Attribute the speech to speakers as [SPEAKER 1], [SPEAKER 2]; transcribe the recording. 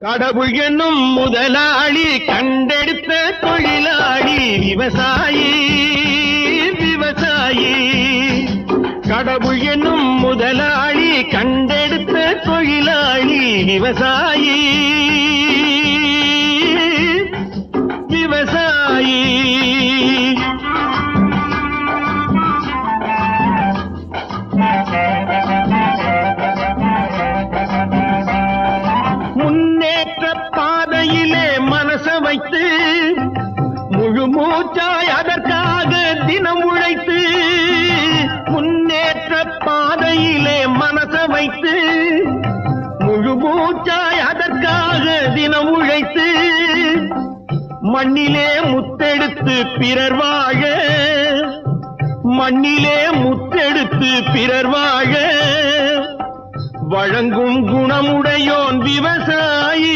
[SPEAKER 1] கடவுள் என்னும் முதலாளி கண்டெடுத்த தொழிலாளி விவசாயி விவசாயி. கடவுள் என்னும் முதலாளி கண்டெடுத்த தொழிலாளி விவசாயி விவசாயி. முன்னேற்ற பாதையிலே மனச வைத்து முழு மூச்சாய் அதற்காக தினம் உழைத்து, முன்னேற்ற பாதையிலே மனச வைத்து முழு மூச்சாய் அதற்காக தினம் உழைத்து, மண்ணிலே முத்தெடுத்து பிறர் வாழ, மண்ணிலே முத்தெடுத்து பிறர் வாழ வழங்கும் குணமுடையோன் விவசாயி.